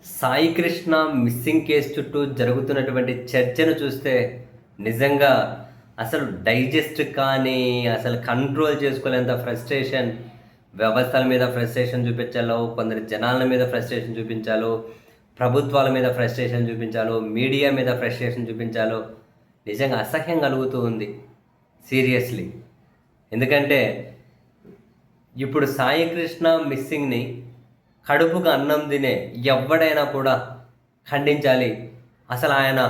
Sai Krishna missing case చుట్టూ జరుగుతున్నటువంటి చర్చను చూస్తే నిజంగా అసలు డైజెస్ట్ కానీ, అసలు కంట్రోల్ చేసుకోలేనంత ఫ్రస్ట్రేషన్. వ్యవస్థల మీద ఫ్రస్ట్రేషన్ చూపించాలో, కొందరు జనాల మీద ఫ్రస్ట్రేషన్ చూపించాలో, ప్రభుత్వాల మీద ఫ్రస్ట్రేషన్ చూపించాలో, మీడియా మీద ఫ్రస్ట్రేషన్ చూపించాలో నిజంగా అసహ్యం కలుగుతూ ఉంది సీరియస్లీ. ఎందుకంటే ఇప్పుడు సాయి కృష్ణ మిస్సింగ్‌ని కడుపుకు అన్నం తినే ఎవ్వడైనా కూడా ఖండించాలి. అసలు ఆయన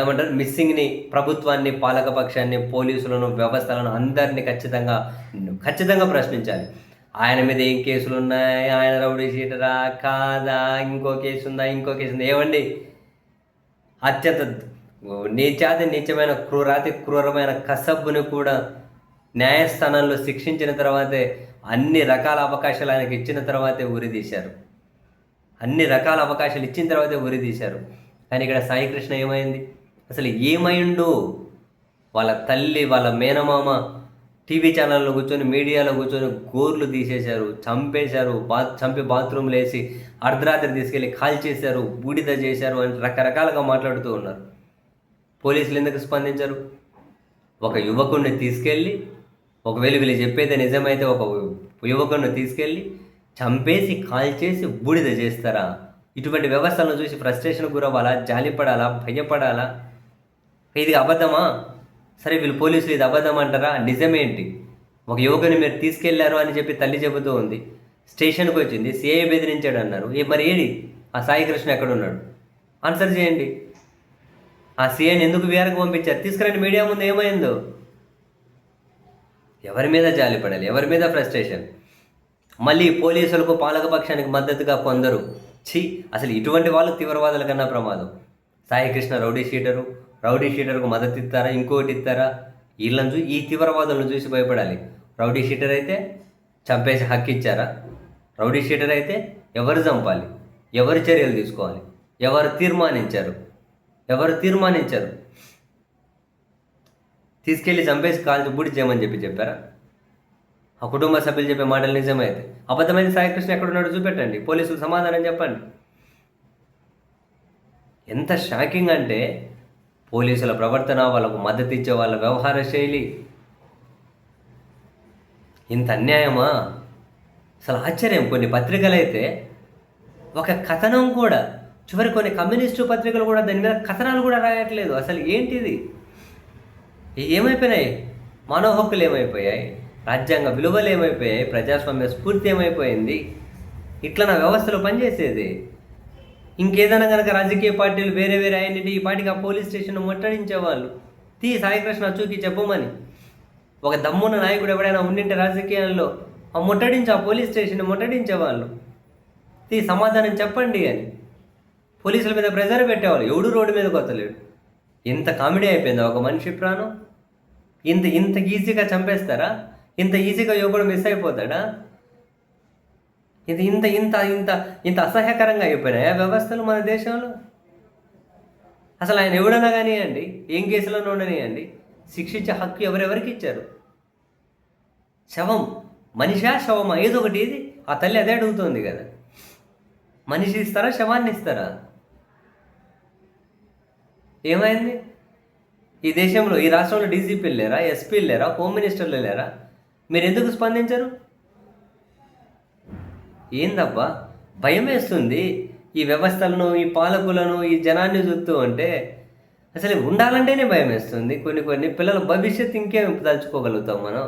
ఏమంటారు, మిస్సింగ్‌ని ప్రభుత్వాన్ని, పాలకపక్షాన్ని, పోలీసులను, వ్యవస్థలను అందరినీ ఖచ్చితంగా ప్రశ్నించాలి. ఆయన మీద ఏం కేసులున్నాయి? ఆయన రౌడీ షీటరా? కాదా? ఇంకో కేసుందా? ఏవండీ, అత్యంత నీచమైన క్రూరమైన కసబ్బుని కూడా న్యాయస్థానంలో శిక్షించిన తర్వాతే, అన్ని రకాల అవకాశాలు ఆయనకి ఇచ్చిన తర్వాతే ఉరిదీశారు. అన్ని రకాల అవకాశాలు ఇచ్చిన తర్వాతే ఉరిదీశారు. కానీ ఇక్కడ సాయి కృష్ణ ఏమైంది? అసలు ఏమైండు? వాళ్ళ తల్లి, వాళ్ళ మేనమామ టీవీ ఛానల్లో కూర్చొని, మీడియాలో కూర్చొని గోర్లు తీసేశారు, చంపేశారు, చంపి బాత్రూమ్లు వేసి అర్ధరాత్రి తీసుకెళ్ళి కాల్చేశారు, బూడిద చేశారు అని రకరకాలుగా మాట్లాడుతూ ఉన్నారు. పోలీసులు ఎందుకు స్పందించరు? ఒక యువకుడిని తీసుకెళ్ళి, ఒకవేళ వీళ్ళు చెప్పేది నిజమైతే ఒక యువకుడిని తీసుకెళ్ళి చంపేసి, కాల్చేసి బూడిద చేస్తారా? ఇటువంటి వ్యవస్థలను చూసి ఫ్రస్ట్రేషన్ గురవ్వాలా? జాలిపడాలా? భయపడాలా? ఇది అబద్ధమా? సరే, వీళ్ళు పోలీసులు ఇది అబద్ధం అంటారా? నిజమేంటి? ఒక యువకుని మీరు తీసుకెళ్లారు అని చెప్పి తల్లి చెబుతూ ఉంది. స్టేషన్కి వచ్చింది, సిఐ బెదిరించాడు అన్నారు. మరి ఏడి ఆ సాయి కృష్ణ ఎక్కడున్నాడు? ఆన్సర్ చేయండి. ఆ సిఐని ఎందుకు వీఆర్కి పంపించారు? తీసుకురండి మీడియా ముందు. ఏమైందో? ఎవరి మీద జాలిపడాలి? ఎవరి మీద ఫ్రస్ట్రేషన్? మళ్ళీ పోలీసులకు, పాలకపక్షానికి మద్దతుగా కొందరు, అసలు ఇటువంటి వాళ్ళు తీవ్రవాదుల కన్నా ప్రమాదం. సాయి కృష్ణ రౌడీ షీటర్కు మద్దతు ఇస్తారా? ఇంకోటి ఇస్తారా? వీళ్ళని చూసి, ఈ తీవ్రవాదులను చూసి భయపడాలి. రౌడీ షీటర్ అయితే చంపేసి హక్కు ఇచ్చారా? రౌడీ షీటర్ అయితే ఎవరు చంపాలి? ఎవరు చర్యలు తీసుకోవాలి? ఎవరు తీర్మానించారు? తీసుకెళ్ళి చంపేసి కాల్చి బూడి చేయమని చెప్పారా? ఆ కుటుంబ సభ్యులు చెప్పే మాటలు నిజమైతే, అబద్ధమైన సాయి కృష్ణ ఎక్కడున్నాడో చూపెట్టండి. పోలీసులు సమాధానం చెప్పండి. ఎంత షాకింగ్ అంటే పోలీసుల ప్రవర్తన, వాళ్ళకు మద్దతు ఇచ్చే వాళ్ళ వ్యవహార శైలి, ఇంత అన్యాయమా? అసలు ఆశ్చర్యం. కొన్ని పత్రికలు అయితే ఒక కథనం కూడా, చివరి కొన్ని కమ్యూనిస్టు పత్రికలు కూడా దాని మీద కథనాలు కూడా రాయట్లేదు. అసలు ఏంటిది? ఏమైపోయినాయి? మానవ హక్కులు ఏమైపోయాయి? రాజ్యాంగ విలువలు ఏమైపోయాయి? ప్రజాస్వామ్య స్ఫూర్తి ఏమైపోయింది? ఇట్లా నా వ్యవస్థలో పనిచేసేది. ఇంకేదైనా కనుక రాజకీయ పార్టీలు వేరే అయినట్టు ఈ పార్టీకి ఆ పోలీస్ స్టేషన్ ముట్టడించేవాళ్ళు. సాయి కృష్ణ చూకి చెప్పమని, ఒక దమ్మున్న నాయకుడు ఎవడైనా ఉండింటే రాజకీయాల్లో ఆ పోలీస్ స్టేషన్ ముట్టడించేవాళ్ళు. సమాధానం చెప్పండి అని పోలీసుల మీద ప్రెజర్ పెట్టేవాళ్ళు. ఎవడు రోడ్డు మీదకి వస్తలేడు. ఇంత కామెడీ అయిపోయిందా ఒక మనిషి ప్రాణం? ఇంత ఈజీగా చంపేస్తారా? ఇంత ఈజీగా యువకుడు మిస్ అయిపోతాడా? ఇది ఇంత ఇంత ఇంత ఇంత అసహ్యకరంగా అయిపోయినాయా వ్యవస్థలు మన దేశంలో? అసలు ఆయన ఎవడన్నా కానివ్వండి, ఏం కేసులోనే ఉండనివ్వండి, శిక్షించే హక్కు ఎవరెవరికి ఇచ్చారు? శవం మనిషా, శవమా? ఏదో ఒకటి. ఇది ఆ తల్లి అదే అడుగుతుంది కదా. మనిషి ఇస్తారా, శవాన్ని ఇస్తారా? ఏమైంది? ఈ దేశంలో, ఈ రాష్ట్రంలో డీజీపీలు లేరా? ఎస్పీలు లేరా? హోమ్ మినిస్టర్లు లేరా? మీరు ఎందుకు స్పందించరు? ఏందబ్బా, భయం వేస్తుంది ఈ వ్యవస్థలను, ఈ పాలకులను, ఈ జనాన్ని చూస్తూ ఉంటే. అసలు ఉండాలంటేనే భయం వేస్తుంది. కొన్ని పిల్లల భవిష్యత్తు ఇంకేం తలుచుకోగలుగుతాం మనం?